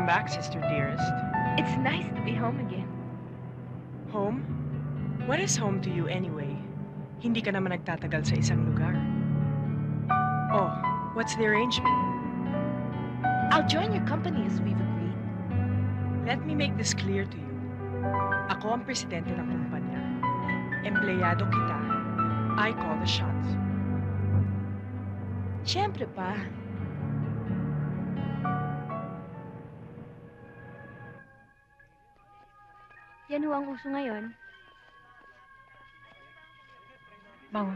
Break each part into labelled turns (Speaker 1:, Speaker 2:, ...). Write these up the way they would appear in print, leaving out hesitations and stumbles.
Speaker 1: Welcome back, sister dearest.
Speaker 2: It's nice to be home again.
Speaker 1: Home? What is home to you anyway? Hindi ka naman nagtatagal sa isang lugar. Oh, what's the arrangement?
Speaker 2: I'll join your company as we've agreed.
Speaker 1: Let me make this clear to you. Ako ang presidente ng kumpanya. Empleyado kita. I call the shots.
Speaker 2: Siyempre pa.
Speaker 3: Yan ho ang uso ngayon.
Speaker 4: Bango.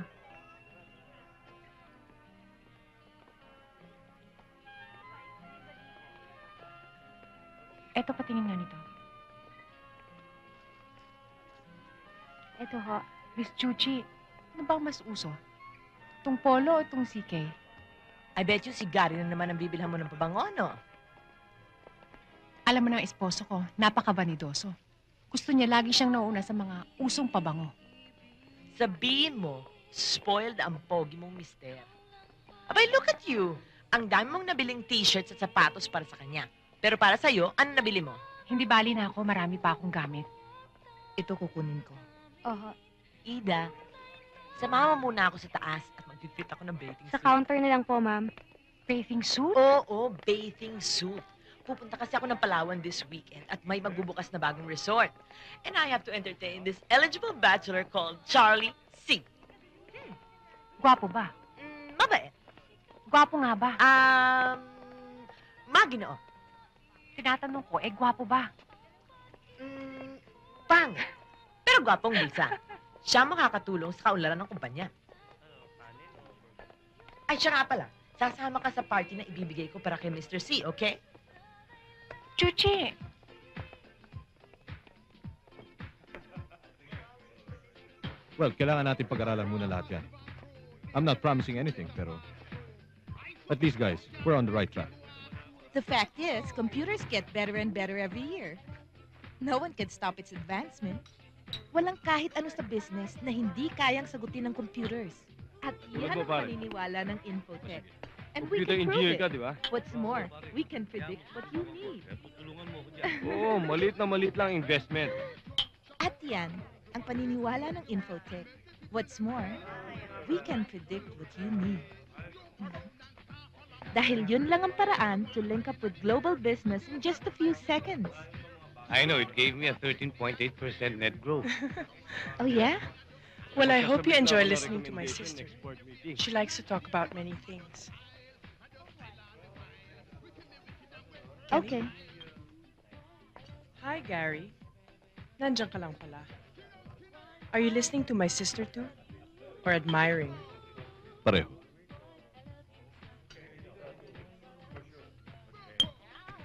Speaker 4: Eto, patingin nga nito.
Speaker 3: Ito ho.
Speaker 4: Miss Chuchi, ano bang mas uso? Itong polo o itong CK?
Speaker 5: I bet you si Gary na naman ang bibilhan mo ng pabango, no?
Speaker 4: Alam mo ng esposo ko, napaka-vanidoso. Gusto niya lagi siyang nauuna sa mga usong pabango.
Speaker 5: Sabihin mo, spoiled ang pogi mong mister. Abay, look at you! Ang dami mong nabiling t-shirts at sapatos para sa kanya. Pero para sa'yo, ano nabili mo?
Speaker 4: Hindi bali na ako, marami pa akong gamit.
Speaker 5: Ito kukunin ko.
Speaker 3: Oho.
Speaker 5: Ida, samahan mo muna ako sa taas at mag-fit ako ng bathing
Speaker 3: Sa
Speaker 5: suit.
Speaker 3: counter na lang po, ma'am.
Speaker 4: Bathing suit?
Speaker 5: Oo, bathing suit. Pupunta kasi ako ng Palawan this weekend at may magbubukas na bagong resort. And I have to entertain this eligible bachelor called Charlie C.
Speaker 4: Gwapo ba?
Speaker 5: Mabait.
Speaker 4: Gwapo nga ba?
Speaker 5: Maginoo.
Speaker 4: Tinatanong ko, gwapo ba?
Speaker 5: Pang. Pero gwapong Lisa. Siya makakatulong sa kaunlaran ng kumpanya. Ay, siya nga pala. Sasama ka sa party na ibibigay ko para kay Mr. C, okay?
Speaker 4: Chuchi!
Speaker 6: Well, kailangan natin pag-aralan muna lahat yan. I'm not promising anything, pero at least, guys, we're on the right track.
Speaker 7: The fact is, computers get better and better every year. No one can stop its advancement. Walang kahit ano sa business na hindi kayang sagutin ng computers. At yan ang paniniwala ng Infotech. And we can prove it.
Speaker 8: di ba?
Speaker 7: What's more, we can predict what you need.
Speaker 8: Oo, maliit na maliit lang investment.
Speaker 7: At yan ang paniniwala ng Infotech. What's more, we can predict what you need. Dahil yun lang ang paraan to link up with global business in just a few seconds.
Speaker 8: I know, it gave me a 13.8% net growth.
Speaker 7: Oh yeah?
Speaker 1: Well, I hope you enjoy listening to my sister. She likes to talk about many things.
Speaker 7: Okay.
Speaker 1: Hi, Gary. Nandiyan ka lang pala. Are you listening to my sister too? Or admiring?
Speaker 6: Pareho.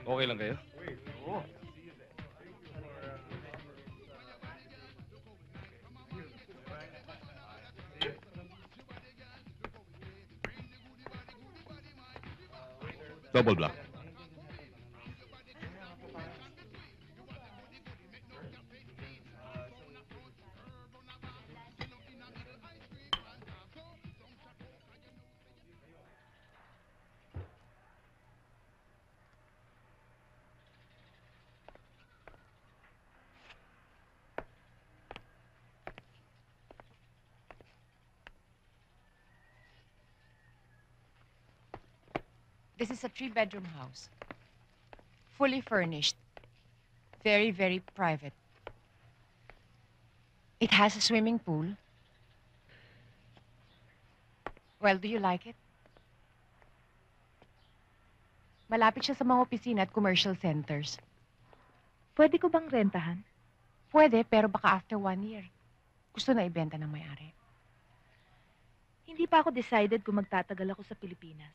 Speaker 8: Okay lang kayo? Oo.
Speaker 6: Double black.
Speaker 4: This is a 3-bedroom house. Fully furnished. Very, very private. It has a swimming pool. Well, do you like it? Malapit siya sa mga opisina at commercial centers.
Speaker 7: Pwede ko bang rentahan?
Speaker 4: Pwede, pero baka after 1 year. Gusto na ibenta ng may-ari.
Speaker 7: Hindi pa ako decided kung magtatagal ako sa Pilipinas.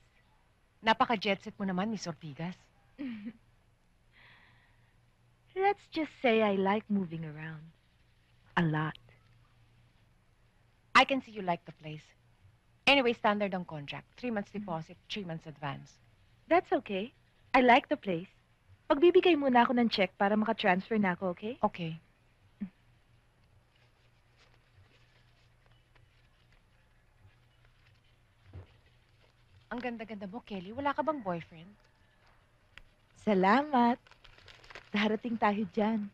Speaker 4: Napaka-jet set mo naman, Miss Ortigas.
Speaker 7: Let's just say I like moving around. A lot.
Speaker 4: I can see you like the place. Anyway, standard ang contract. 3 months deposit, 3 months advance.
Speaker 7: That's okay. I like the place. Pagbibigay muna ako ng check para maka-transfer na ako, okay?
Speaker 4: Okay. Ang ganda-ganda mo, Kelly. Wala ka bang boyfriend?
Speaker 7: Salamat. Darating tayo dyan.